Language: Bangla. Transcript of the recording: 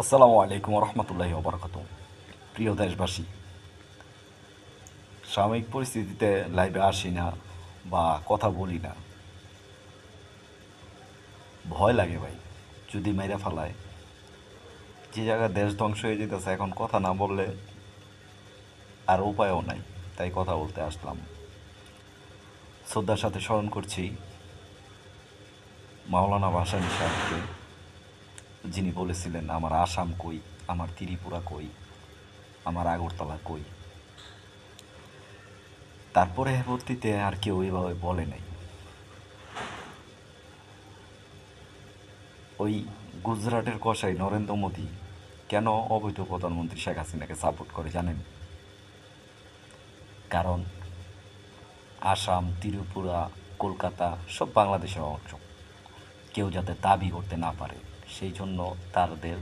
আসসালামু আলাইকুম রহমতুল্লাহি ওবরাকাতু। প্রিয় দেশবাসী, সাময়িক পরিস্থিতিতে লাইভে আসি না বা কথা বলি না, ভয় লাগে ভাই। যদি মেরে ফেলায়, যে জায়গায় দেশ ধ্বংস হয়ে যেতেছে, এখন কথা না বললে আর উপায়ও নাই, তাই কথা বলতে আসলাম। শ্রদ্ধার সাথে স্মরণ করছি মাওলানা ভাসানী সাহেবকে, যিনি বলেছিলেন আমার আসাম কই, আমার ত্রিপুরা কই, আমার আগরতলা কই। তারপরে পরবর্তীতে আর কেউ এইভাবে বলে নাই। ওই গুজরাটের কসাই নরেন্দ্র মোদী কেন অবৈধ প্রধানমন্ত্রী শেখ হাসিনাকে সাপোর্ট করে জানেন? কারণ আসাম, ত্রিপুরা, কলকাতা সব বাংলাদেশের অংশ, কেউ যাতে দাবি করতে না পারে, সেই জন্য তাদের